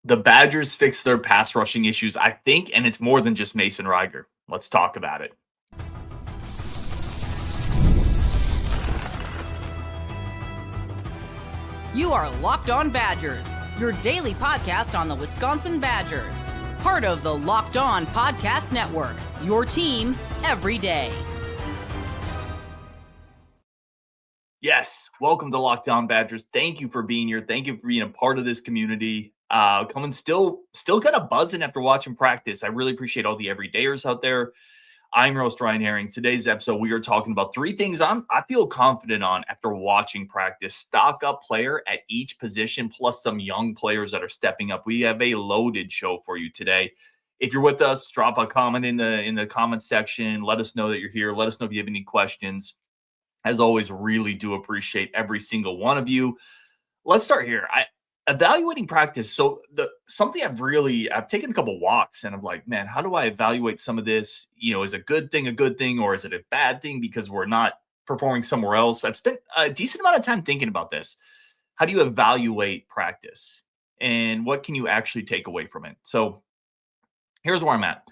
The Badgers fixed their pass rushing issues, I think, and it's more than just Mason Reiger. Let's talk about it. You are Locked On Badgers, your daily podcast on the Wisconsin Badgers. Part of the Locked On Podcast Network, your team every day. Yes, welcome to Locked On Badgers. Thank you for being here. Thank you for being a part of this community. Coming still kind of buzzing after watching practice. I really appreciate all the everydayers out there. I'm your host, Ryan Herring. Today's episode, we are talking about three things I feel confident on after watching practice. Stock up player at each position, plus some young players that are stepping up. We have a loaded show for you today. If you're with us, drop a comment in the comments section. Let us know that you're here. Let us know if you have any questions. As always, really do appreciate every single one of you. Let's start here. Evaluating practice. So something I've taken a couple walks and I'm like, man, how do I evaluate some of this? Is a good thing, or is it a bad thing because we're not performing somewhere else? I've spent a decent amount of time thinking about this. How do you evaluate practice and what can you actually take away from it? So here's where I'm at.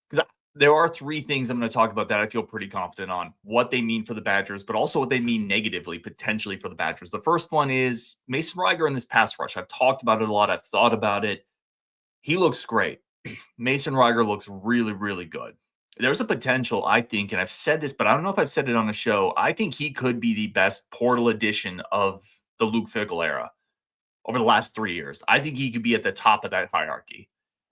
Because there are three things I'm going to talk about that I feel pretty confident on, what they mean for the Badgers, but also what they mean negatively, potentially for the Badgers. The first one is Mason Reiger in this pass rush. I've talked about it a lot. I've thought about it. He looks great. Mason Reiger looks really, really good. There's a potential, I think, and I've said this, but I don't know if I've said it on the show. I think he could be the best portal addition of the Luke Fickell era over the last 3 years. I think he could be at the top of that hierarchy.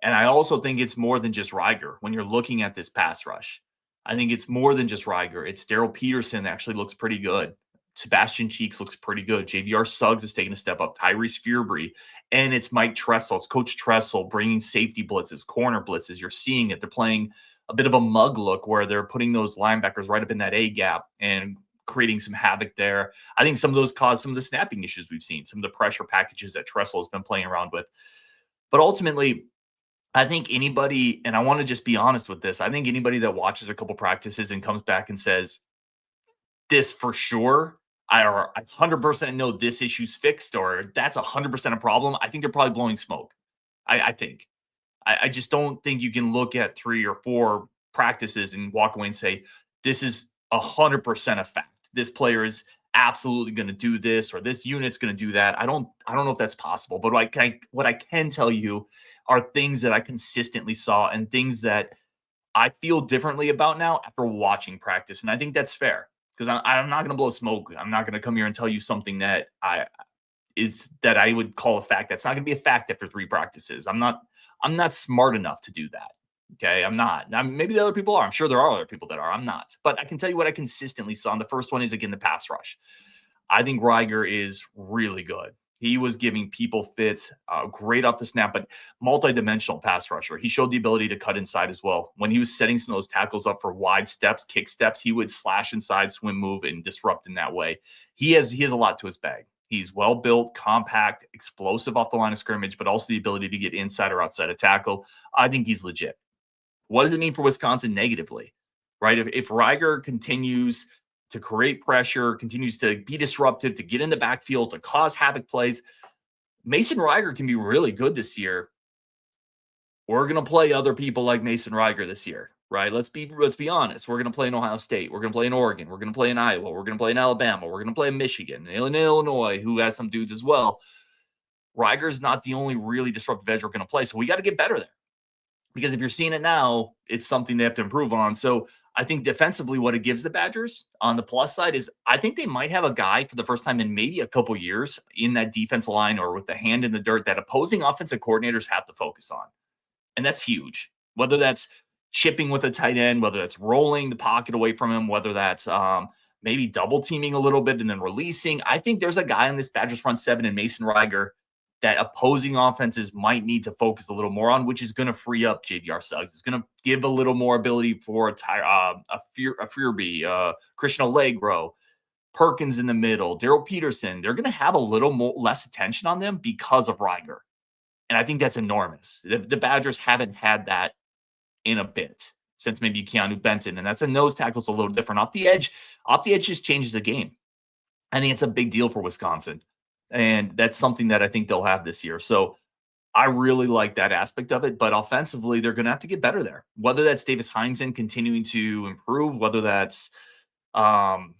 And I also think it's more than just Reiger when you're looking at this pass rush. I think it's more than just Reiger. It's Daryl Peterson actually looks pretty good. Sebastian Cheeks looks pretty good. JVR Suggs is taking a step up. Tyrese Fierbury. And it's Mike Tressel. It's Coach Tressel bringing safety blitzes, corner blitzes. You're seeing it. They're playing a bit of a mug look where they're putting those linebackers right up in that A gap and creating some havoc there. I think some of those cause some of the snapping issues we've seen, some of the pressure packages that Tressel has been playing around with. But ultimately, I think anybody, and I want to just be honest with this, I think anybody that watches a couple practices and comes back and says, this for sure, I 100% know this issue's fixed, or that's 100% a problem, I think they're probably blowing smoke. I think. I just don't think you can look at 3 or 4 practices and walk away and say, this is 100% a fact. This player is absolutely going to do this, or this unit's going to do that. I don't know if that's possible, but what I can tell you are things that I consistently saw and things that I feel differently about now after watching practice. And I think that's fair because I'm not going to blow smoke. I'm not going to come here and tell you something that I would call a fact. That's not going to be a fact after 3 practices. I'm not smart enough to do that. Okay, I'm not. Now, maybe the other people are. I'm sure there are other people that are. I'm not. But I can tell you what I consistently saw. And the first one is, again, the pass rush. I think Reiger is really good. He was giving people fits, great off the snap, but multi-dimensional pass rusher. He showed the ability to cut inside as well. When he was setting some of those tackles up for wide steps, kick steps, he would slash inside, swim move, and disrupt in that way. He has a lot to his bag. He's well-built, compact, explosive off the line of scrimmage, but also the ability to get inside or outside a tackle. I think he's legit. What does it mean for Wisconsin negatively, right? If Reiger continues to create pressure, continues to be disruptive, to get in the backfield, to cause havoc plays, Mason Reiger can be really good this year. We're going to play other people like Mason Reiger this year, right? Let's be honest. We're going to play in Ohio State. We're going to play in Oregon. We're going to play in Iowa. We're going to play in Alabama. We're going to play in Michigan, Illinois, who has some dudes as well. Reiger's not the only really disruptive edge we're going to play, so we got to get better there. Because if you're seeing it now, it's something they have to improve on. So I think defensively, what it gives the Badgers on the plus side is I think they might have a guy for the first time in maybe a couple years in that defensive line or with the hand in the dirt that opposing offensive coordinators have to focus on. And that's huge. Whether that's chipping with a tight end, whether that's rolling the pocket away from him, whether that's maybe double teaming a little bit and then releasing. I think there's a guy on this Badgers front seven in Mason Reiger that opposing offenses might need to focus a little more on, which is going to free up JVR Suggs. It's going to give a little more ability for a Fierby, Christian Allegro, Perkins in the middle, Daryl Peterson. They're going to have a little more less attention on them because of Reiger. And I think that's enormous. The Badgers haven't had that in a bit since maybe Keanu Benton. And that's a nose tackle. It's a little different. Off the edge just changes the game. I think it's a big deal for Wisconsin. And that's something that I think they'll have this year. So I really like that aspect of it, but offensively, they're going to have to get better there. Whether that's Davis Heinzen continuing to improve, whether that's um,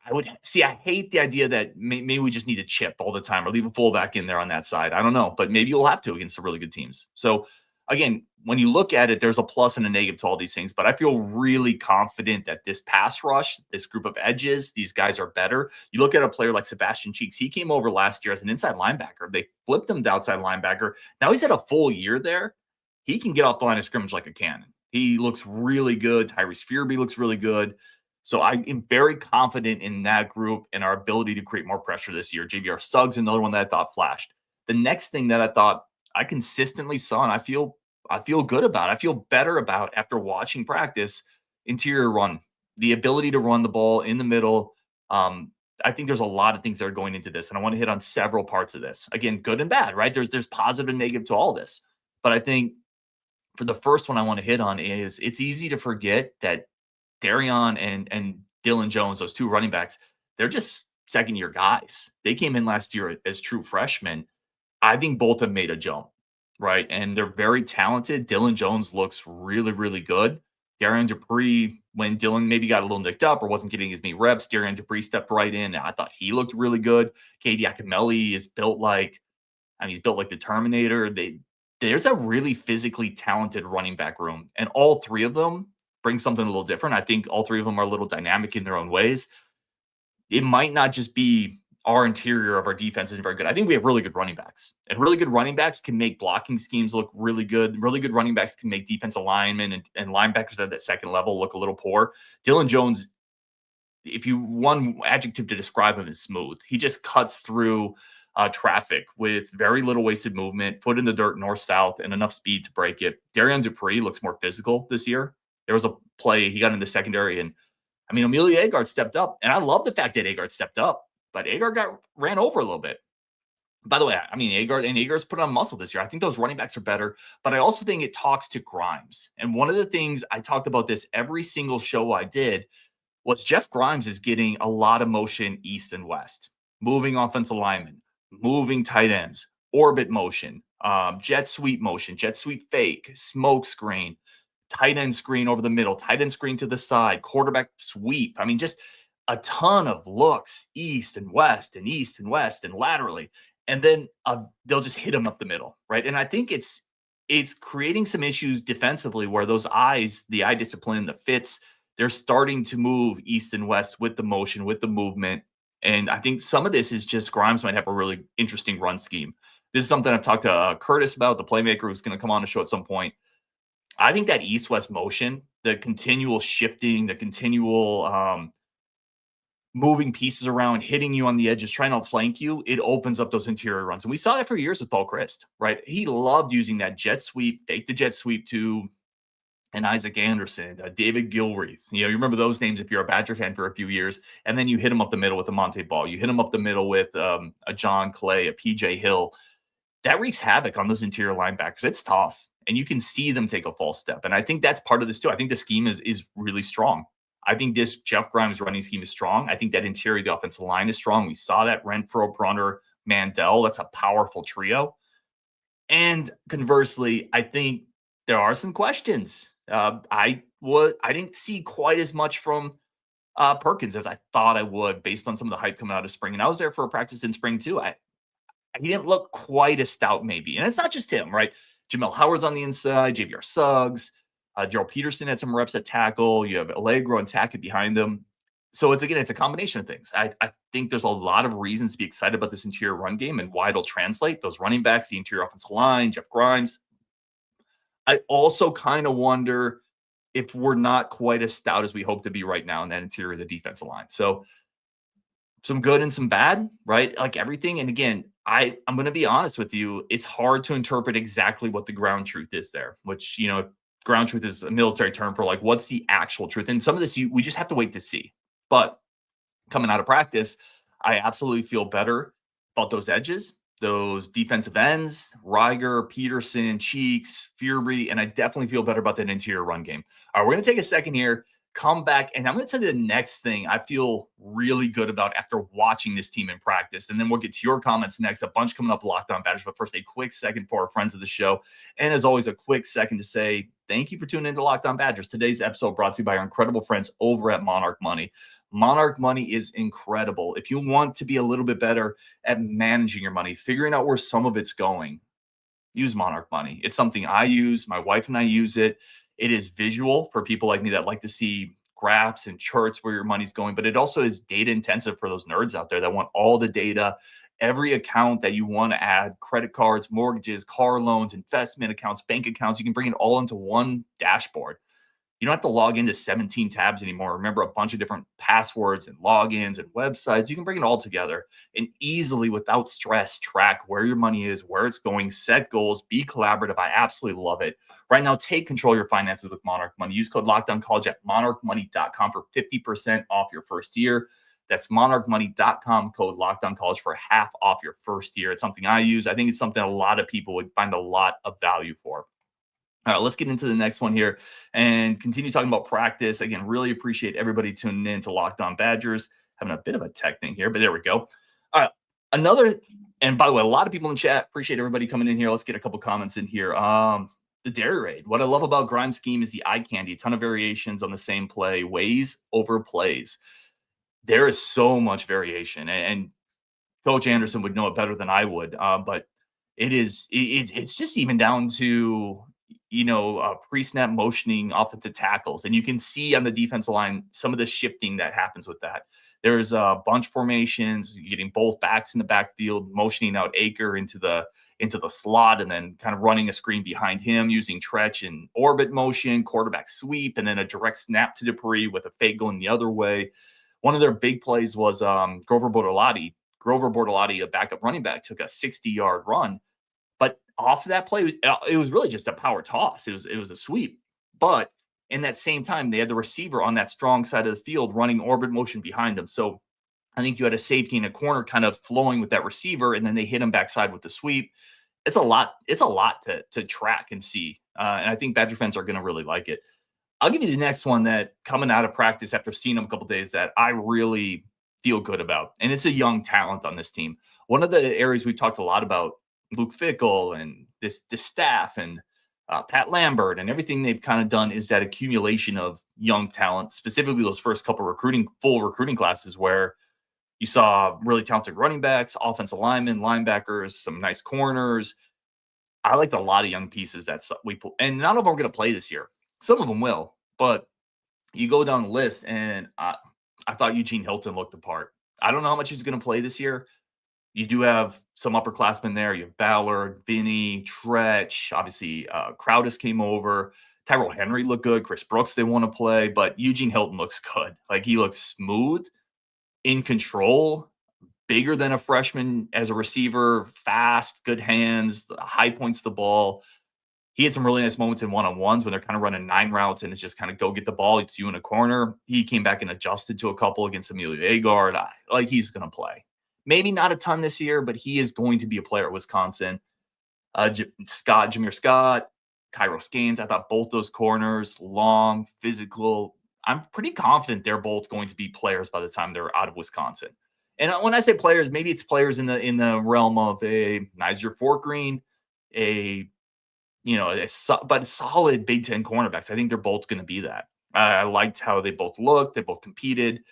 I would see. I hate the idea that maybe we just need to chip all the time or leave a fullback in there on that side. I don't know, but maybe you'll have to against the really good teams. So again, when you look at it, there's a plus and a negative to all these things. But I feel really confident that this pass rush, this group of edges, these guys are better. You look at a player like Sebastian Cheeks. He came over last year as an inside linebacker. They flipped him to outside linebacker. Now he's had a full year there. He can get off the line of scrimmage like a cannon. He looks really good. Tyrese Fearby looks really good. So I am very confident in that group and our ability to create more pressure this year. JVR Suggs, another one that I thought flashed. The next thing that I thought I consistently saw, and I feel good about, I feel better about after watching practice, interior run, the ability to run the ball in the middle. I think there's a lot of things that are going into this, and I want to hit on several parts of this. Again, good and bad, right? There's positive and negative to all this, but I think for the first one I want to hit on is it's easy to forget that Darion and Dylan Jones, those two running backs, they're just second-year guys. They came in last year as true freshmen. I think both have made a jump, right? And they're very talented. Dylan Jones looks really, really good. Darion Dupree, when Dylan maybe got a little nicked up or wasn't getting as many reps, Darion Dupree stepped right in. I thought he looked really good. Katie Akamelli is built like, he's built like the Terminator. There's a really physically talented running back room, and all three of them bring something a little different. I think all three of them are a little dynamic in their own ways. It might not just be our interior of our defense isn't very good. I think we have really good running backs, and really good running backs can make blocking schemes look really good. Really good running backs can make defensive linemen and linebackers at that second level look a little poor. Dylan Jones, if you one adjective to describe him, is smooth. He just cuts through traffic with very little wasted movement, foot in the dirt north-south, and enough speed to break it. Darion Dupree looks more physical this year. There was a play, he got in the secondary, and Amelia Agard stepped up. And I love the fact that Agard stepped up, but Agard ran over a little bit. By the way, Agard's put on muscle this year. I think those running backs are better, but I also think it talks to Grimes. And one of the things I talked about this every single show I did was Jeff Grimes is getting a lot of motion east and west, moving offensive linemen, moving tight ends, orbit motion, jet sweep motion, jet sweep fake, smoke screen, tight end screen over the middle, tight end screen to the side, quarterback sweep. Just a ton of looks east and west and laterally. And then they'll just hit them up the middle, right? And I think it's creating some issues defensively where those eyes, the eye discipline, the fits, they're starting to move east and west with the motion, with the movement. And I think some of this is just Grimes might have a really interesting run scheme. This is something I've talked to Curtis about, the playmaker who's going to come on the show at some point. I think that east-west motion, the continual shifting, the continual moving pieces around, hitting you on the edges, trying to outflank you, it opens up those interior runs. And we saw that for years with Paul Christ, right? He loved using that jet sweep, fake the jet sweep to and Isaac Anderson, David Gilreath. You remember those names if you're a Badger fan for a few years. And then you hit him up the middle with a Monte Ball. You hit him up the middle with a John Clay, a PJ Hill. That wreaks havoc on those interior linebackers. It's tough. And you can see them take a false step. And I think that's part of this too. I think the scheme is really strong. I think this Jeff Grimes running scheme is strong. I think that interior of the offensive line is strong. We saw that Renfro, Brunner, Mandel. That's a powerful trio. And conversely, I think there are some questions. I didn't see quite as much from Perkins as I thought I would based on some of the hype coming out of spring. And I was there for a practice in spring too. He didn't look quite as stout maybe. And it's not just him, right? Jamel Howard's on the inside, JVR Suggs, Daryl Peterson had some reps at tackle. You have Allegro and Tackett behind them. So it's a combination of things. I think there's a lot of reasons to be excited about this interior run game and why it'll translate. Those running backs, the interior offensive line, Jeff Grimes. I also kind of wonder if we're not quite as stout as we hope to be right now in that interior of the defensive line. So some good and some bad, right? Like everything. And again, I'm going to be honest with you. It's hard to interpret exactly what the ground truth is there, which, ground truth is a military term for like, what's the actual truth? And some of this, we just have to wait to see. But coming out of practice, I absolutely feel better about those edges, those defensive ends, Reiger, Peterson, Cheeks, Fearby, and I definitely feel better about that interior run game. All right, we're going to take a second here, come back. And I'm going to tell you the next thing I feel really good about after watching this team in practice. And then we'll get to your comments next. A bunch coming up, Locked On Badgers. But first, a quick second for our friends of the show. And as always, a quick second to say thank you for tuning into Locked On Badgers. Today's episode brought to you by our incredible friends over at Monarch Money. Monarch Money is incredible. If you want to be a little bit better at managing your money, figuring out where some of it's going, use Monarch Money. It's something I use. My wife and I use it. It is visual for people like me that like to see graphs and charts where your money's going, but it also is data intensive for those nerds out there that want all the data, every account that you want to add, credit cards, mortgages, car loans, investment accounts, bank accounts. You can bring it all into one dashboard. You don't have to log into 17 tabs anymore. Remember a bunch of different passwords and logins and websites. You can bring it all together and easily, without stress, track where your money is, where it's going, set goals, be collaborative. I absolutely love it. Right now, take control of your finances with Monarch Money. Use code LOCKDOWNCollege at monarchmoney.com for 50% off your first year. That's monarchmoney.com, code LOCKDOWNCollege for half off your first year. It's something I use. I think it's something a lot of people would find a lot of value for. All right, let's get into the next one here and continue talking about practice. Again, really appreciate everybody tuning in to Locked On Badgers. Having a bit of a tech thing here, but there we go. All right, and by the way, a lot of people in chat. Appreciate everybody coming in here. Let's get a couple comments in here. The dairy raid. What I love about Grimes' scheme is the eye candy. A ton of variations on the same play. Ways over plays. There is so much variation, and Coach Anderson would know it better than I would. But it's just even down to pre-snap motioning offensive tackles. And you can see on the defensive line some of the shifting that happens with that. There's bunch formations, you're getting both backs in the backfield, motioning out Aker into the slot, and then kind of running a screen behind him using Tretch and orbit motion, quarterback sweep, and then a direct snap to Dupree with a fake going the other way. One of their big plays was Grover Bortolotti. Grover Bortolotti, a backup running back, took a 60-yard run. But off of that play, it was really just a power toss. It was a sweep. But in that same time, they had the receiver on that strong side of the field running orbit motion behind them. So I think you had a safety and a corner kind of flowing with that receiver, and then they hit him backside with the sweep. It's a lot to track and see. And I think Badger fans are going to really like it. I'll give you the next one that coming out of practice after seeing him a couple of days that I really feel good about. And it's a young talent on this team. One of the areas we talked a lot about, Luke Fickell and this staff and Pat Lambert and everything they've kind of done, is that accumulation of young talent, specifically those first couple full recruiting classes where you saw really talented running backs, offensive linemen, linebackers, some nice corners. I liked a lot of young pieces that and none of them are going to play this year. Some of them will, but you go down the list, and I thought Eugene Hilton looked the part. I don't know how much he's going to play this year. You do have some upperclassmen there. You have Ballard, Vinny, Tretch. Obviously, Crowdis came over. Tyrell Henry looked good. Chris Brooks, they want to play. But Eugene Hilton looks good. Like, he looks smooth, in control, bigger than a freshman as a receiver, fast, good hands, high points the ball. He had some really nice moments in one-on-ones when they're kind of running 9 routes and it's just kind of go get the ball. It's you in a corner. He came back and adjusted to a couple against Emilio Agard. Like, he's going to play. Maybe not a ton this year, but he is going to be a player at Wisconsin. Jameer Scott, Kairos Gaines. I thought both those corners, long, physical. I'm pretty confident they're both going to be players by the time they're out of Wisconsin. And when I say players, maybe it's players in the realm of a Nizer Fortgreen, but solid Big Ten cornerbacks. I think they're both going to be that. I liked how they both looked. They both competed.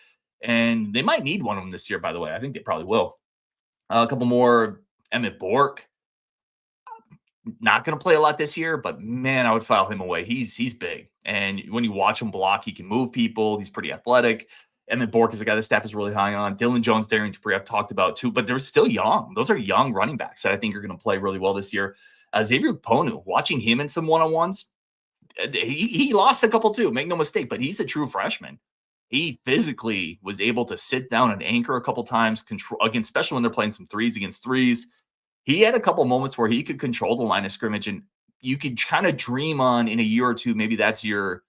And they might need one of them this year, by the way. I think they probably will. A couple more. Emmett Bork. Not going to play a lot this year, but man, I would file him away. He's big. And when you watch him block, he can move people. He's pretty athletic. Emmett Bork is a guy the staff is really high on. Dylan Jones, Darian Dupree, I've talked about too, but they're still young. Those are young running backs that I think are going to play really well this year. Xavier Ponu, watching him in some one-on-ones, he lost a couple too, make no mistake, but he's a true freshman. He physically was able to sit down and anchor a couple times, control again, especially when they're playing some threes against threes. He had a couple moments where he could control the line of scrimmage, and you could kind of dream on in a year or two. Maybe that's your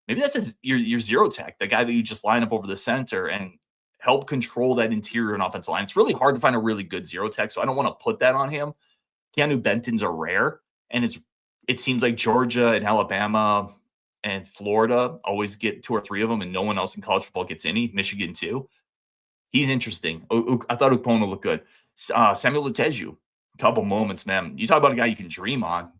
zero tech, the guy that you just line up over the center and help control that interior and offensive line. It's really hard to find a really good zero tech, so I don't want to put that on him. Keanu Benton's are rare, and it seems like Georgia and Alabama and Florida always get 2 or 3 of them, and no one else in college football gets any. Michigan too. He's interesting. I thought Ukpona looked good. Samuel Leteju, couple moments, man. You talk about a guy you can dream on.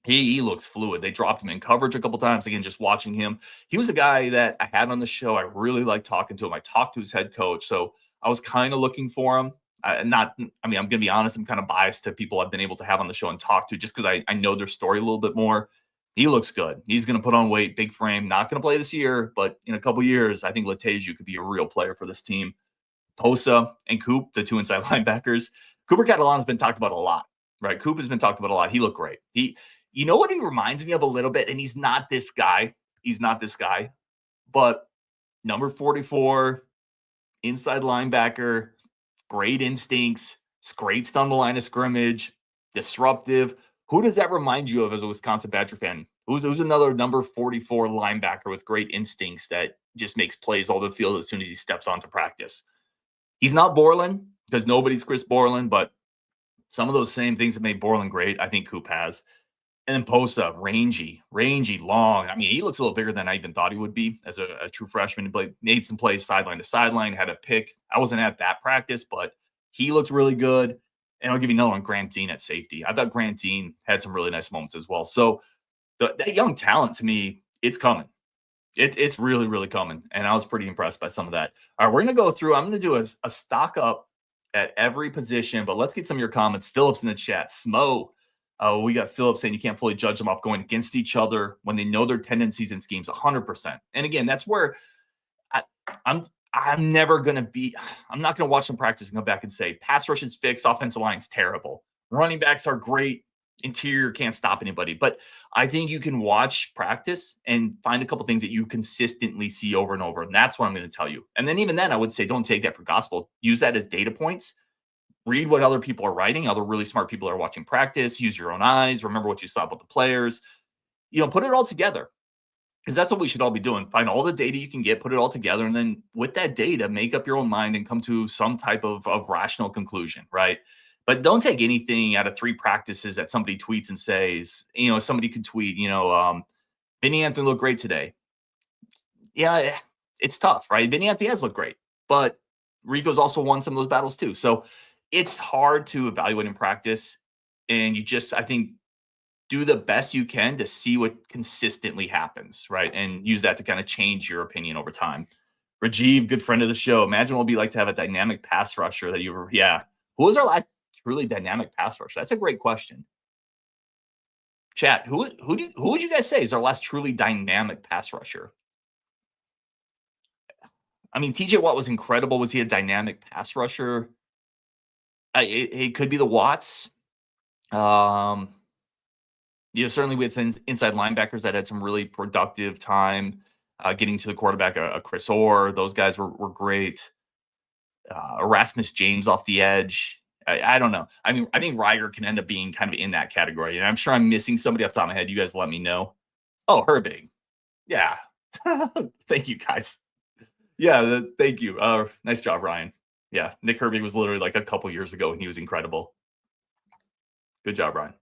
He looks fluid. They dropped him in coverage a couple times. Again, just watching him. He was a guy that I had on the show. I really liked talking to him. I talked to his head coach, so I was kind of looking for him. I'm going to be honest. I'm kind of biased to people I've been able to have on the show and talk to just because I know their story a little bit more. He looks good. He's going to put on weight, big frame. Not going to play this year, but in a couple years, I think Leteju could be a real player for this team. Posa and Coop, the 2 inside linebackers. Cooper Catalano's been talked about a lot, right? Coop has been talked about a lot. He looked great. You know what he reminds me of a little bit? And he's not this guy. But number 44, inside linebacker, great instincts, scrapes down the line of scrimmage, disruptive. Who does that remind you of as a Wisconsin Badger fan? Who's another number 44 linebacker with great instincts that just makes plays all the field as soon as he steps onto practice? He's not Borland because nobody's Chris Borland, but some of those same things that made Borland great, I think Coop has. And then Posa, rangy, long. I mean, he looks a little bigger than I even thought he would be as a true freshman. He made some plays sideline to sideline, had a pick. I wasn't at that practice, but he looked really good. And I'll give you another one, Grant Dean at safety. I thought Grant Dean had some really nice moments as well. So that young talent, to me, it's coming. It's really, really coming. And I was pretty impressed by some of that. All right, we're going to go through. I'm going to do a stock up at every position, but let's get some of your comments. Phillips in the chat. Smo. We got Phillips saying you can't fully judge them off going against each other when they know their tendencies and schemes 100%. And again, that's where I'm never going to be. I'm not going to watch them practice and go back and say pass rush is fixed, offensive line's terrible, running backs are great, interior can't stop anybody. But I think you can watch practice and find a couple things that you consistently see over and over. And that's what I'm going to tell you. And then even then, I would say don't take that for gospel. Use that as data points. Read what other people are writing. Other really smart people are watching practice. Use your own eyes. Remember what you saw about the players. Put it all together because that's what we should all be doing. Find all the data you can get, put it all together. And then with that data, make up your own mind and come to some type of rational conclusion, right? But don't take anything out of 3 practices that somebody tweets and says, somebody could tweet, Vinny Anthony looked great today. Yeah, it's tough, right? Vinny Anthony has looked great, but Rico's also won some of those battles too. So it's hard to evaluate in practice. And you just, I think, do the best you can to see what consistently happens, right? And use that to kind of change your opinion over time. Rajiv, good friend of the show. Imagine what it'd be like to have a dynamic pass rusher that Who was our last truly dynamic pass rusher? That's a great question. Chat, who would you guys say is our last truly dynamic pass rusher? I mean, TJ Watt was incredible. Was he a dynamic pass rusher? It could be the Watts. Certainly we had some inside linebackers that had some really productive time getting to the quarterback. A Chris Orr, those guys were great. Erasmus James off the edge. I don't know. I mean, I think Reiger can end up being kind of in that category. And I'm sure I'm missing somebody off the top of my head. You guys let me know. Oh, Herbig. Yeah. Thank you, guys. Yeah, thank you. Nice job, Ryan. Yeah, Nick Herbig was literally like a couple years ago, and he was incredible. Good job, Ryan.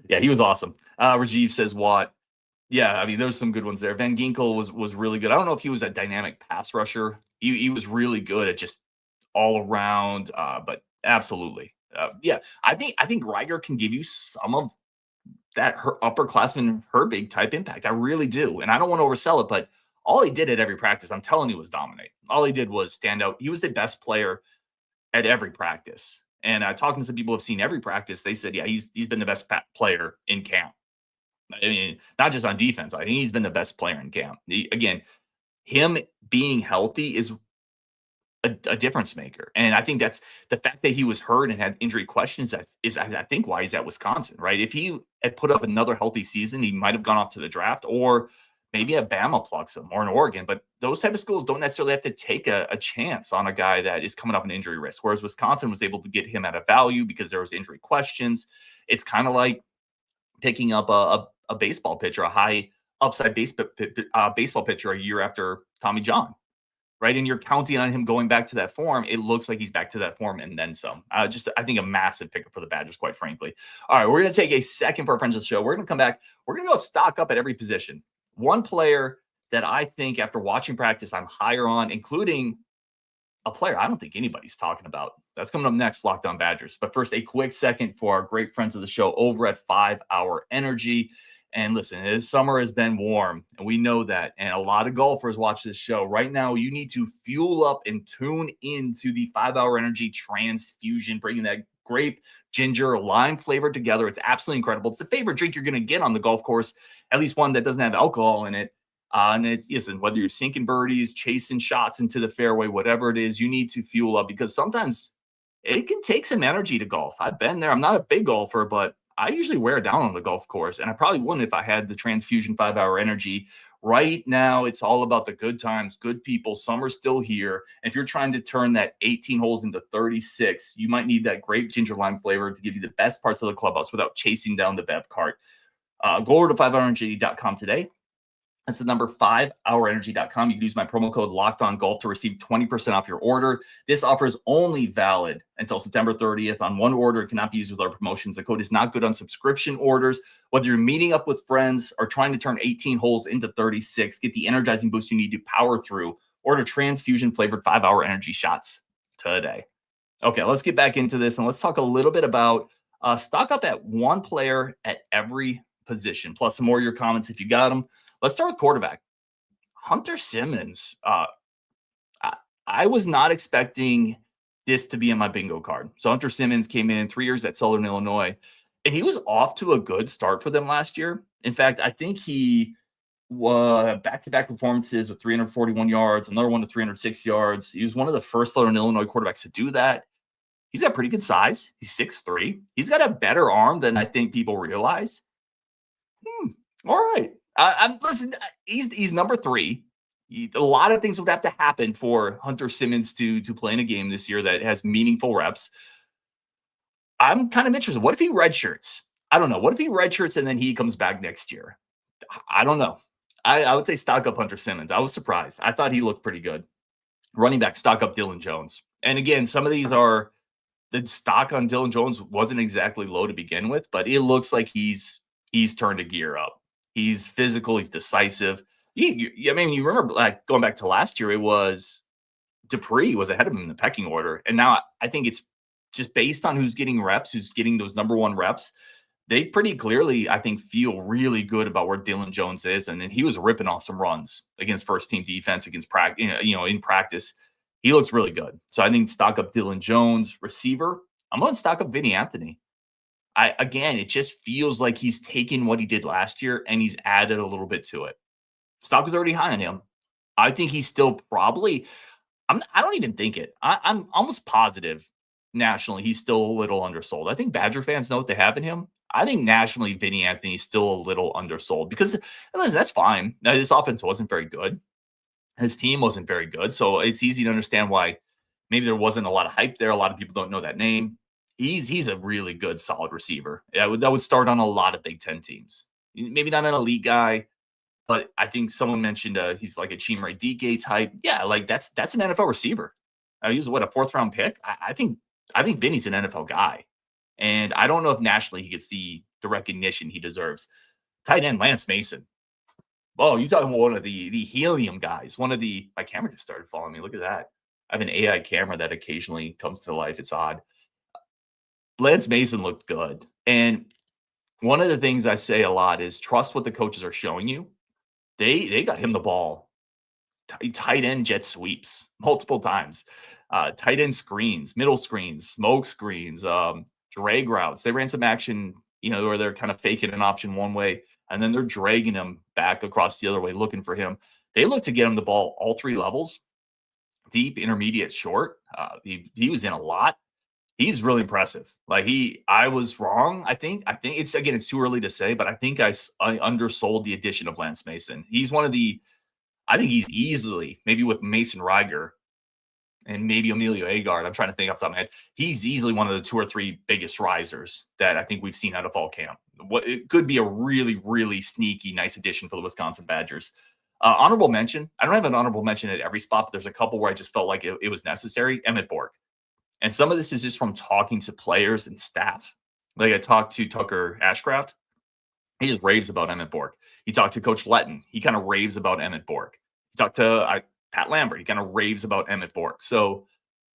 Yeah, he was awesome. Rajiv says Watt. Yeah, I mean, there's some good ones there. Van Ginkel was really good. I don't know if he was a dynamic pass rusher. He was really good at just all around, but absolutely. Yeah, I think Reiger can give you some of that upperclassman Herbig type impact. I really do. And I don't want to oversell it, but all he did at every practice, I'm telling you, was dominate. All he did was stand out. He was the best player at every practice. And talking to some people who have seen every practice, they said, yeah, he's been the best player in camp. I mean, not just on defense. I think he's been the best player in camp. Again, him being healthy is a difference maker. And I think that's the fact that he was hurt and had injury questions is I think why he's at Wisconsin, right? If he had put up another healthy season, he might have gone off to the draft, or maybe a Bama plucks him, or an Oregon. But those type of schools don't necessarily have to take a chance on a guy that is coming up an injury risk, whereas Wisconsin was able to get him at a value because there was injury questions. It's kind of like picking up a baseball pitcher, a high upside baseball pitcher a year after Tommy John, right? And you're counting on him going back to that form. It looks like he's back to that form and then some. I think a massive pickup for the Badgers, quite frankly. All right, we're going to take a second for our friends of the show. We're going to come back. We're going to go stock up at every position. One player that I think after watching practice, I'm higher on, including a player I don't think anybody's talking about. That's coming up next, Locked On Badgers. But first, a quick second for our great friends of the show over at 5-Hour Energy. And listen, this summer has been warm, and we know that. And a lot of golfers watch this show. Right now, you need to fuel up and tune into the 5-Hour Energy Transfusion, bringing that grape, ginger, lime flavor together. It's absolutely incredible. It's the favorite drink you're going to get on the golf course, at least one that doesn't have alcohol in it. And it's, listen, whether you're sinking birdies, chasing shots into the fairway, whatever it is, you need to fuel up because sometimes it can take some energy to golf. I've been there. I'm not a big golfer, but I usually wear down on the golf course, and I probably wouldn't if I had the Transfusion 5-Hour Energy. Right now, it's all about the good times, good people. Summer's still here. And if you're trying to turn that 18 holes into 36, you might need that grape ginger lime flavor to give you the best parts of the clubhouse without chasing down the Bev cart. Go over to 5hourenergy.com today. That's the number 5hourenergy.com. You can use my promo code LOCKEDONGolf to receive 20% off your order. This offer is only valid until September 30th on one order. It cannot be used with our promotions. The code is not good on subscription orders. Whether you're meeting up with friends or trying to turn 18 holes into 36, get the energizing boost you need to power through. Order Transfusion flavored 5-Hour Energy shots today. Okay, let's get back into this and let's talk a little bit about stock up at one player at every position, plus some more of your comments if you got them. Let's start with quarterback. Hunter Simmons. I was not expecting this to be in my bingo card. So Hunter Simmons came in 3 years at Southern Illinois, and he was off to a good start for them last year. In fact, I think he was back-to-back performances with 341 yards, another one to 306 yards. He was one of the first Southern Illinois quarterbacks to do that. He's got pretty good size. He's 6'3". He's got a better arm than I think people realize. All right. Listen, he's number 3. A lot of things would have to happen for Hunter Simmons to play in a game this year that has meaningful reps. I'm kind of interested. What if he redshirts? I don't know. What if he redshirts and then he comes back next year? I don't know. I would say stock up Hunter Simmons. I was surprised. I thought he looked pretty good. Running back, stock up Dylan Jones. And again, some of these are the stock on Dylan Jones wasn't exactly low to begin with, but it looks like he's turned a gear up. He's physical. He's decisive. I mean, you remember like going back to last year, it was Dupree was ahead of him in the pecking order. And now I think it's just based on who's getting reps, who's getting those number 1 reps. They pretty clearly, I think, feel really good about where Dylan Jones is. And then he was ripping off some runs against first team defense, against in practice. He looks really good. So I think stock up Dylan Jones. Receiver, I'm going to stock up Vinny Anthony. Again, it just feels like he's taken what he did last year and he's added a little bit to it. Stock was already high on him. I think he's still probably, I don't even think it. I'm almost positive nationally he's still a little undersold. I think Badger fans know what they have in him. I think nationally Vinny Anthony is still a little undersold because, listen, that's fine. Now, his offense wasn't very good. His team wasn't very good. So it's easy to understand why maybe there wasn't a lot of hype there. A lot of people don't know that name. He's a really good, solid receiver. That would start on a lot of Big Ten teams. Maybe not an elite guy, but I think someone mentioned he's like a Chimere Dike type. Yeah, like that's an NFL receiver. He was a 4th-round pick. I think Vinny's an NFL guy, and I don't know if nationally he gets the recognition he deserves. Tight end Lance Mason. Oh, you talking about one of the helium guys? One of the my camera just started following me. Look at that. I have an AI camera that occasionally comes to life. It's odd. Lance Mason looked good. And one of the things I say a lot is trust what the coaches are showing you. They got him the ball. Tight end jet sweeps multiple times. Tight end screens, middle screens, smoke screens, drag routes. They ran some action, where they're kind of faking an option one way, and then they're dragging him back across the other way, looking for him. They look to get him the ball all 3 levels, deep, intermediate, short. He was in a lot. He's really impressive. Like I was wrong. I think it's too early to say, but I think I undersold the addition of Lance Mason. He's I think he's easily, maybe with Mason Reiger and maybe Emilio Agard, I'm trying to think off the top of my head, he's easily one of the 2 or 3 biggest risers that I think we've seen out of fall camp. It could be a really, really sneaky, nice addition for the Wisconsin Badgers. Honorable mention. I don't have an honorable mention at every spot, but there's a couple where I just felt like it was necessary. Emmett Borg. And some of this is just from talking to players and staff. Like I talked to Tucker Ashcraft. He just raves about Emmett Bork. You talk to Coach Letton, he kind of raves about Emmett Bork. You talk to Pat Lambert, he kind of raves about Emmett Bork. So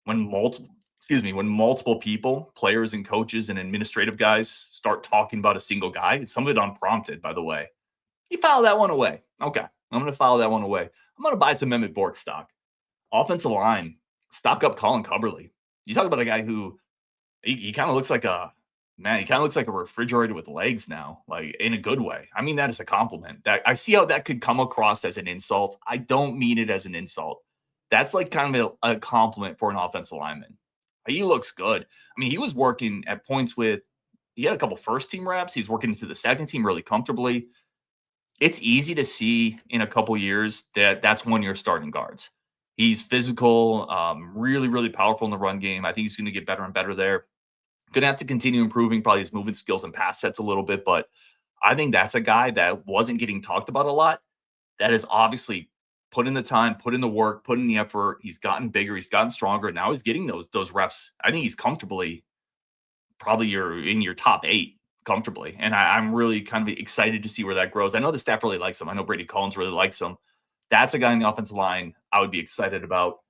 when multiple people, players and coaches and administrative guys start talking about a single guy, some of it unprompted, by the way, you file that one away. Okay, I'm going to file that one away. I'm going to buy some Emmett Bork stock. Offensive line, stock up Colin Cubberly. You talk about a guy who he kind of looks like he kind of looks like a refrigerator with legs now, like in a good way. I mean that as a compliment. That I see how that could come across as an insult. I don't mean it as an insult. That's like kind of a compliment for an offensive lineman. He looks good. I mean, he was working at points he had a couple first team reps. He's working into the second team really comfortably. It's easy to see in a couple years that that's one of your starting guards. He's physical, really, really powerful in the run game. I think he's going to get better and better there. Going to have to continue improving probably his movement skills and pass sets a little bit, but I think that's a guy that wasn't getting talked about a lot. That is obviously put in the time, put in the work, put in the effort. He's gotten bigger, he's gotten stronger. Now he's getting those reps. I think he's comfortably probably in your top 8 comfortably, and I'm really kind of excited to see where that grows. I know the staff really likes him. I know Brady Collins really likes him. That's a guy in the offensive line I would be excited about.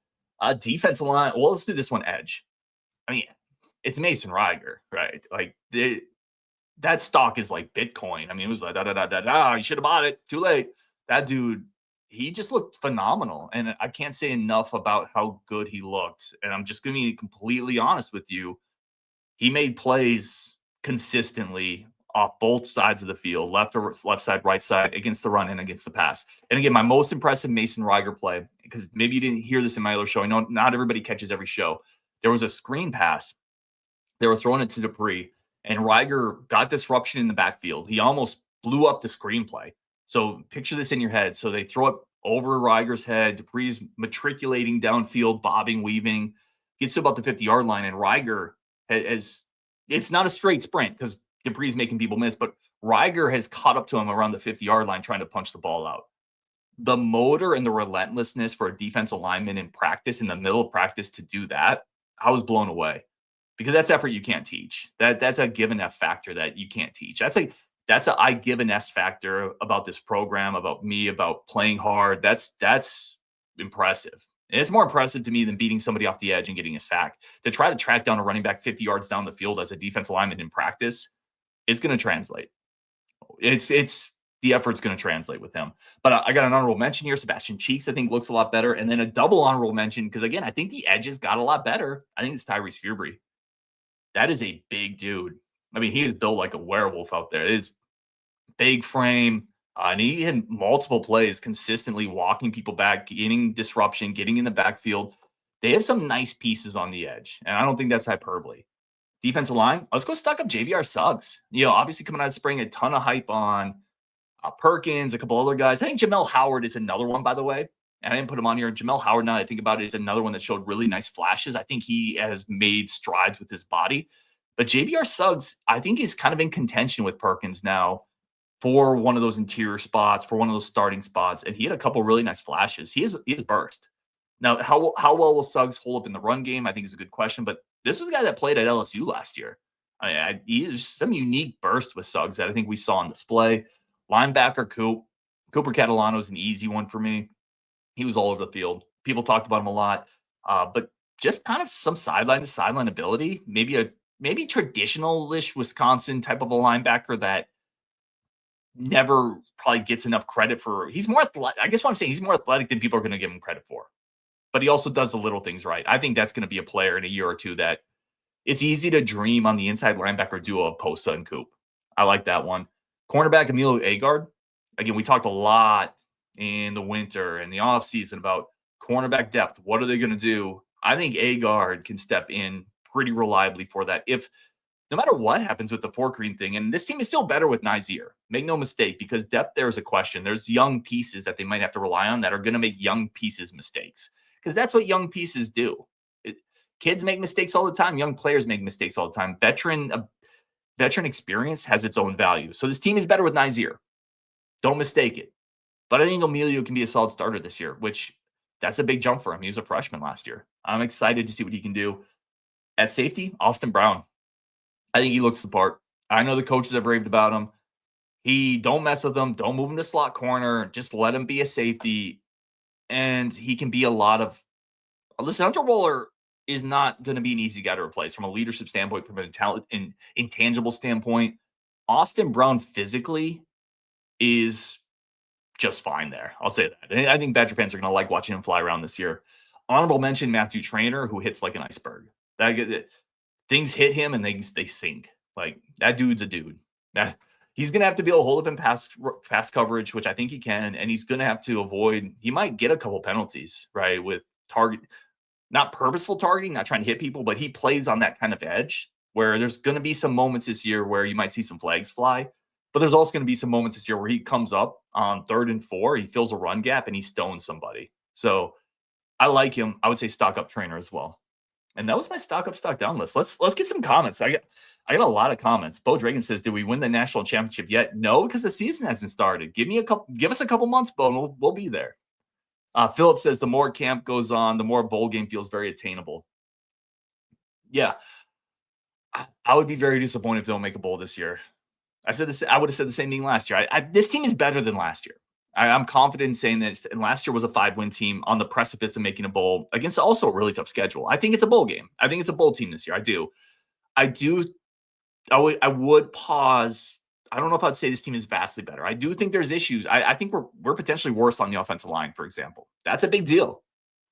Defensive line. Well, let's do this one edge. I mean, it's Mason Reiger, right? Like that stock is like Bitcoin. I mean, it was like you should have bought it. Too late. That dude, he just looked phenomenal, and I can't say enough about how good he looked. And I'm just going to be completely honest with you. He made plays consistently off both sides of the field, left side, right side, against the run and against the pass. And again, my most impressive Mason Reiger play, because maybe you didn't hear this in my other show. I know not everybody catches every show. There was a screen pass. They were throwing it to Dupree, and Reiger got disruption in the backfield. He almost blew up the screenplay. So picture this in your head. So they throw it over Reiger's head. Dupree's matriculating downfield, bobbing, weaving, gets to about the 50-yard line, and Reiger it's not a straight sprint because Dupree's making people miss, but Reiger has caught up to him around the 50-yard line trying to punch the ball out. The motor and the relentlessness for a defensive lineman in practice, in the middle of practice, to do that, I was blown away, because that's effort you can't teach. That's a give and F factor that you can't teach. That's a I give an S factor about this program, about me, about playing hard. That's impressive. And it's more impressive to me than beating somebody off the edge and getting a sack. To try to track down a running back 50 yards down the field as a defensive lineman in practice, it's going to translate. It's the effort's going to translate with him. But I got an honorable mention here. Sebastian Cheeks, I think, looks a lot better. And then a double honorable mention, because, again, I think the edges got a lot better. I think it's Tyrese Fewbury. That is a big dude. I mean, he is built like a werewolf out there. It is big frame. And he had multiple plays consistently walking people back, getting disruption, getting in the backfield. They have some nice pieces on the edge, and I don't think that's hyperbole. Defensive line, let's go stock up JVR Suggs. Obviously coming out of spring, a ton of hype on Perkins, a couple other guys. I think Jamel Howard is another one, by the way. And I didn't put him on here. Jamel Howard, now that I think about it, is another one that showed really nice flashes. I think he has made strides with his body. But JVR Suggs, I think, is kind of in contention with Perkins now for one of those interior spots, for one of those starting spots. And he had a couple really nice flashes. He is burst. Now, how well will Suggs hold up in the run game, I think, is a good question. But this was a guy that played at LSU last year. He is some unique burst with Suggs that I think we saw on display. Linebacker Cooper Catalano is an easy one for me. He was all over the field. People talked about him a lot. But just kind of some sideline-to-sideline ability. Maybe traditional-ish Wisconsin type of a linebacker that never probably gets enough credit for. He's more athletic. I guess what I'm saying, he's more athletic than people are going to give him credit for. But he also does the little things right. I think that's going to be a player in a year or two that it's easy to dream on the inside linebacker duo of Posa and Coop. I like that one. Cornerback Emilio Agard. Again, we talked a lot in the winter and the offseason about cornerback depth. What are they going to do? I think Agard can step in pretty reliably for that. If no matter what happens with the Fort Greene thing, and this team is still better with Nizier, make no mistake, because depth there is a question. There's young pieces that they might have to rely on that are going to make young pieces mistakes, because that's what young pieces do. Kids make mistakes all the time. Young players make mistakes all the time. Veteran experience has its own value. So this team is better with Nizier. Don't mistake it. But I think Emilio can be a solid starter this year, which that's a big jump for him. He was a freshman last year. I'm excited to see what he can do. At safety, Austin Brown. I think he looks the part. I know the coaches have raved about him. Don't mess with him. Don't move him to slot corner. Just let him be a safety. And he can be a lot of listen, Hunter Roller is not going to be an easy guy to replace from a leadership standpoint, from a talent and intangible standpoint. Austin Brown physically is just fine there. I'll say that. And I think Badger fans are going to like watching him fly around this year. Honorable mention Matthew Trainer, who hits like an iceberg. Things hit him and they sink. Like that dude's a dude. That he's going to have to be able to hold up in pass coverage, which I think he can, and he's going to have to avoid. He might get a couple penalties, right, with not purposeful targeting, not trying to hit people, but he plays on that kind of edge where there's going to be some moments this year where you might see some flags fly, but there's also going to be some moments this year where he comes up on 3rd and 4, he fills a run gap and he stones somebody. So I like him. I would say stock up Trainer as well. And that was my stock up, stock down list. Let's get some comments. I got a lot of comments. Bo Dragon says, "Did we win the national championship yet?" No, because the season hasn't started. Give us a couple months, Bo, and we'll be there. Philip says, "The more camp goes on, the more bowl game feels very attainable." Yeah, I would be very disappointed if they don't make a bowl this year. I said this. I would have said the same thing last year. This team is better than last year. I'm confident in saying that. And last year was a 5-win team on the precipice of making a bowl against also a really tough schedule. I think it's a bowl game. I think it's a bowl team this year. I would pause. I don't know if I'd say this team is vastly better. I do think there's issues. I think we're potentially worse on the offensive line, for example. That's a big deal.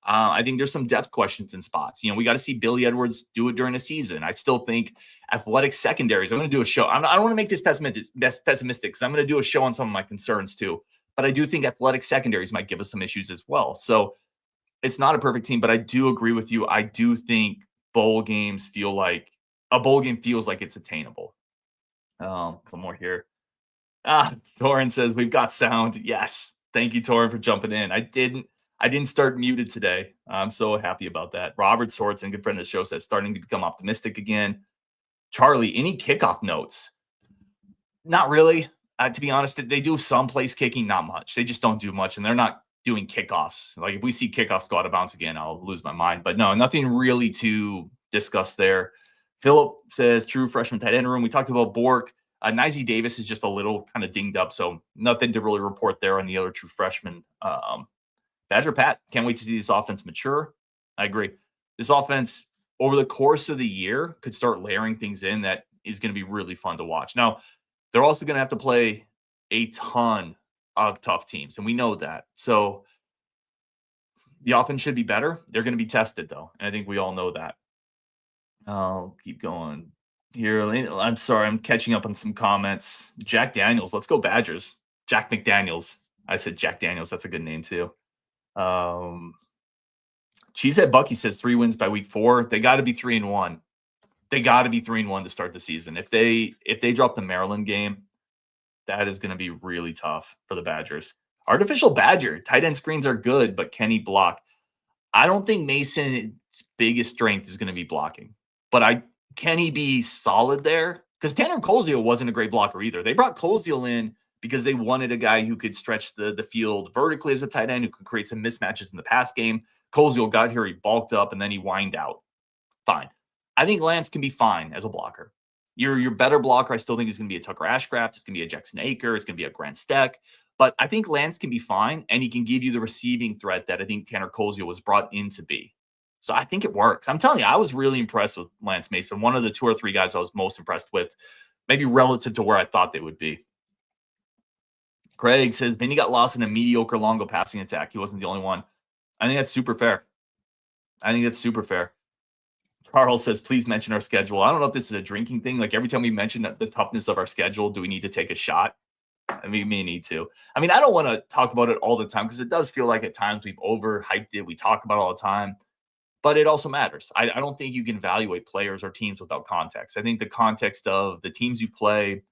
I think there's some depth questions in spots. We got to see Billy Edwards do it during the season. I still think athletic secondaries. I'm going to do a show. I don't want to make this pessimistic because I'm going to do a show on some of my concerns too. But I do think athletic secondaries might give us some issues as well. So it's not a perfect team, but I do agree with you. I do think bowl games feels like it's attainable. Come more here. Torin says we've got sound. Yes. Thank you, Torin, for jumping in. I didn't start muted today. I'm so happy about that. Robert Swartzen, good friend of the show, says starting to become optimistic again. Charlie, any kickoff notes? Not really. To be honest, they do some place kicking, not much. They just don't do much, and they're not doing kickoffs. Like if we see kickoffs go out of bounds again, I'll lose my mind. But no, nothing really to discuss there. Philip says true freshman tight end room. We talked about Bork. Nizzy Davis is just a little kind of dinged up, so nothing to really report there on the other true freshman. Badger Pat, can't wait to see this offense mature. I agree. This offense over the course of the year could start layering things in that is going to be really fun to watch. Now, they're also going to have to play a ton of tough teams, and we know that. So the offense should be better. They're going to be tested, though, and I think we all know that. I'll keep going here. I'm sorry. I'm catching up on some comments. Jack Daniels. Let's go Badgers. Jack McDaniels. I said Jack Daniels. That's a good name, too. Cheesehead Bucky says 3 wins by week 4. They got to be 3-1. They got to be 3-1 to start the season. If they drop the Maryland game, that is going to be really tough for the Badgers. Artificial Badger. Tight end screens are good, but can he block? I don't think Mason's biggest strength is going to be blocking. But can he be solid there? Because Tanner Koziel wasn't a great blocker either. They brought Koziel in because they wanted a guy who could stretch the field vertically as a tight end, who could create some mismatches in the pass game. Koziel got here, he bulked up, and then he whined out. Fine. I think Lance can be fine as a blocker. Your better blocker, I still think, is going to be a Tucker Ashcraft. It's going to be a Jackson Aker. It's going to be a Grant Steck. But I think Lance can be fine, and he can give you the receiving threat that I think Tanner Koziel was brought in to be. So I think it works. I'm telling you, I was really impressed with Lance Mason. One of the 2 or 3 guys I was most impressed with, maybe relative to where I thought they would be. Craig says, Vinny got lost in a mediocre Longo passing attack. He wasn't the only one. I think that's super fair. Charles says, please mention our schedule. I don't know if this is a drinking thing. Like every time we mention the toughness of our schedule, do we need to take a shot? I mean, we may need to. I mean, I don't want to talk about it all the time because it does feel like at times we've overhyped it. We talk about it all the time, but it also matters. I don't think you can evaluate players or teams without context. I think the context of the teams you play,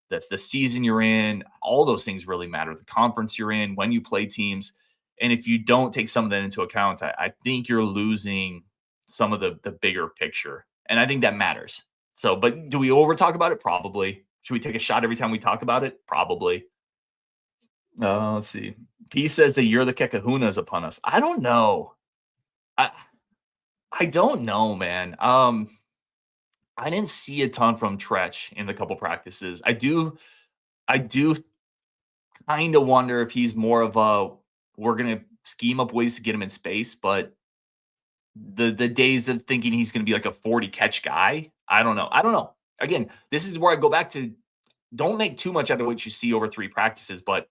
that's the season you're in, all those things really matter. The conference you're in, when you play teams. And if you don't take some of that into account, I think you're losing some of the bigger picture. And I think that matters. So, but do we over talk about it? Probably. Should we take a shot every time we talk about it? Probably. Let's see. He says the year of the Kekahuna is upon us. I don't know. I don't know, man. I didn't see a ton from Tretch in the couple practices. I do I do kind of wonder if he's more of a we're gonna scheme up ways to get him in space, but the days of thinking he's gonna be like a 40 catch guy, I don't know. I don't know. Again, this is where I go back to don't make too much out of what you see over 3 practices, but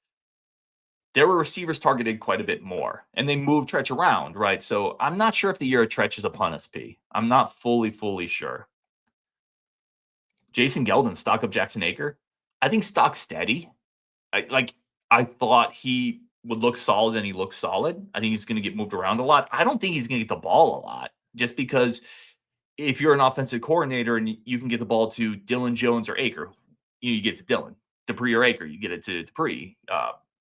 there were receivers targeted quite a bit more, and they moved Tretch around, right? So I'm not sure if the year of Tretch is upon us, P. I'm not fully sure. Jason Geldon, stock of Jackson Aker. I think stock steady. I thought he would look solid, and he looks solid. I think he's going to get moved around a lot. I don't think he's going to get the ball a lot, just because if you're an offensive coordinator and you can get the ball to Dylan Jones or Aker, you get to Dylan. Dupree or Aker, you get it to Dupree.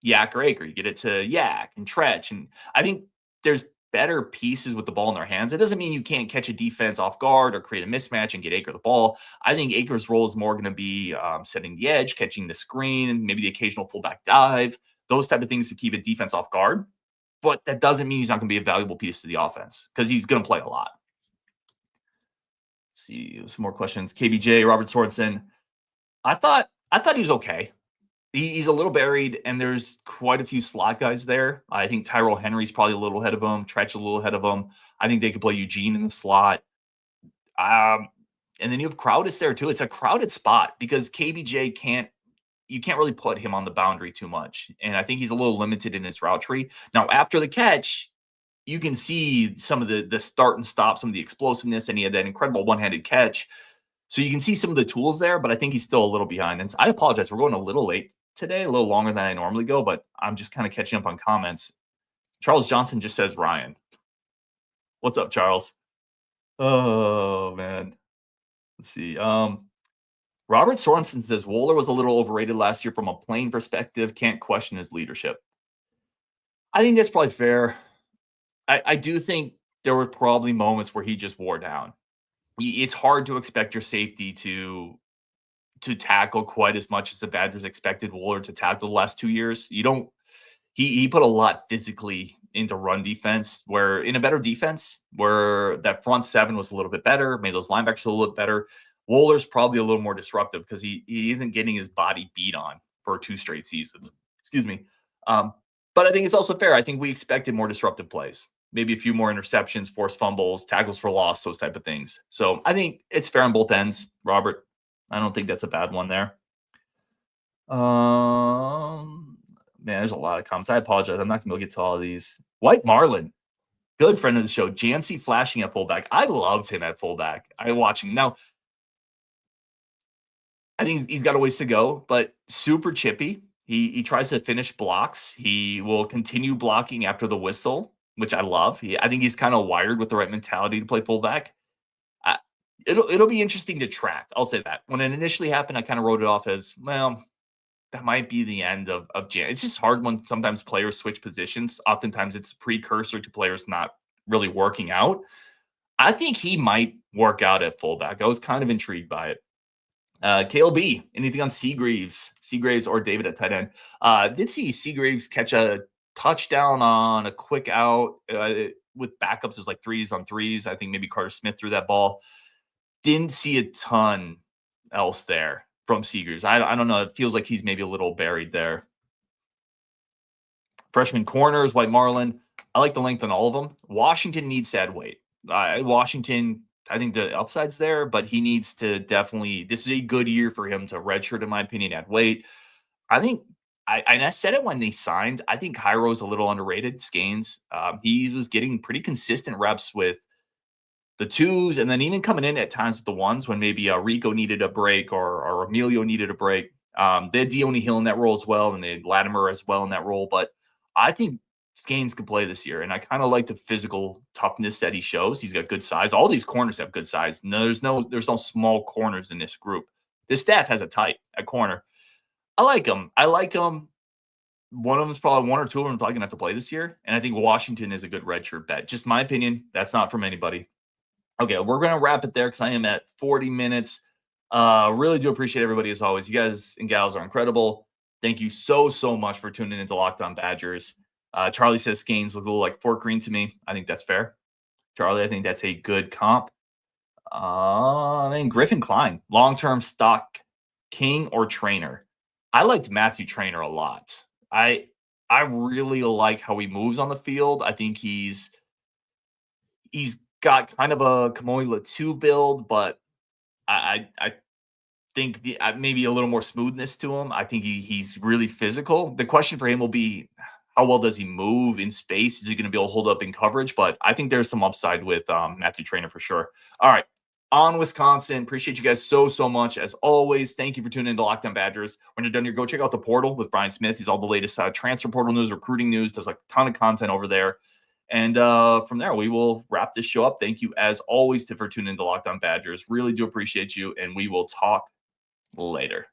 Yak or Aker, you get it to Yak and Tretch. And I think there's better pieces with the ball in their hands. It doesn't mean you can't catch a defense off guard or create a mismatch and get Aker the ball. I think Aker's role is more going to be setting the edge, catching the screen, maybe the occasional fullback dive, those type of things to keep a defense off guard. But that doesn't mean he's not going to be a valuable piece to the offense because he's going to play a lot. Let's see some more questions. KBJ, Robert Sorensen. I thought he was okay. He's a little buried, and there's quite a few slot guys there. I think Tyrell Henry's probably a little ahead of him. Tretch a little ahead of him. I think they could play Eugene in the slot. And then you have Crowdis there too. It's a crowded spot because KBJ you can't really put him on the boundary too much. And I think he's a little limited in his route tree. Now, after the catch, you can see some of the start and stop, some of the explosiveness, and he had that incredible one-handed catch. So you can see some of the tools there, but I think he's still a little behind. And I apologize. We're going a little late today, a little longer than I normally go, but I'm just kind of catching up on comments. Charles Johnson just says Ryan. What's up, Charles? Oh, man. Let's see. Robert Sorensen says Wohler was a little overrated last year from a playing perspective. Can't question his leadership. I think that's probably fair. I do think there were probably moments where he just wore down. It's hard to expect your safety to tackle quite as much as the Badgers expected Wohler to tackle the last 2 years. He put a lot physically into run defense, where in a better defense, where that front seven was a little bit better, made those linebackers a little bit better. Wohler's probably a little more disruptive because he isn't getting his body beat on for 2 straight seasons. Excuse me. But I think it's also fair. I think we expected more disruptive plays. Maybe a few more interceptions, forced fumbles, tackles for loss, those type of things. So I think it's fair on both ends, Robert. I don't think that's a bad one there. Man, there's a lot of comments. I apologize. I'm not going to get to all of these. White Marlin, good friend of the show. Jancy flashing at fullback. I loved him at fullback. I watch him. Now, I think he's got a ways to go, but super chippy. He tries to finish blocks. He will continue blocking after the whistle, which I love. I think he's kind of wired with the right mentality to play fullback. It'll be interesting to track. I'll say that. When it initially happened, I kind of wrote it off as, well, that might be the end of Jan. It's just hard when sometimes players switch positions. Oftentimes it's a precursor to players not really working out. I think he might work out at fullback. I was kind of intrigued by it. KLB, anything on Seagraves or David at tight end? Did see Seagraves catch a touchdown on a quick out with backups. It was like 3s on 3s. I think maybe Carter Smith threw that ball. Didn't see a ton else there from Seagraves. I don't know. It feels like he's maybe a little buried there. Freshman corners, White Marlin. I like the length on all of them. Washington needs to add weight. Washington, I think the upside's there, but he needs to definitely, this is a good year for him to redshirt, in my opinion, add weight. I think, and I said it when they signed, I think Cairo's a little underrated, Scanes. He was getting pretty consistent reps with the 2s, and then even coming in at times with the 1s when maybe Rico needed a break or Emilio needed a break. They had Dione Hill in that role as well, and they had Latimer as well in that role. But I think Scanes can play this year, and I kind of like the physical toughness that he shows. He's got good size. All these corners have good size. No, there's no small corners in this group. This staff has a tight at corner. I like him. One of them is probably 1 or 2 of them probably going to have to play this year, and I think Washington is a good redshirt bet. Just my opinion. That's not from anybody. Okay, we're going to wrap it there because I am at 40 minutes. Really do appreciate everybody as always. You guys and gals are incredible. Thank you so much for tuning into Locked On Badgers. Charlie says Scanes look a little like Fort Greene to me. I think that's fair. Charlie, I think that's a good comp. Then Griffin Klein, long-term stock king or trainer. I liked Matthew Trainer a lot. I really like how he moves on the field. I think he's got kind of a Kamoila 2 build, but I think maybe a little more smoothness to him. I think he's really physical. The question for him will be how well does he move in space? Is he going to be able to hold up in coverage? But I think there's some upside with Matthew Trainer for sure. All right. On Wisconsin. Appreciate you guys so much. As always, thank you for tuning into Lockdown Badgers. When you're done here, go check out the portal with Brian Smith. He's all the latest transfer portal news, recruiting news, does like a ton of content over there. And from there, we will wrap this show up. Thank you, as always, for tuning into Lockdown Badgers. Really do appreciate you, and we will talk later.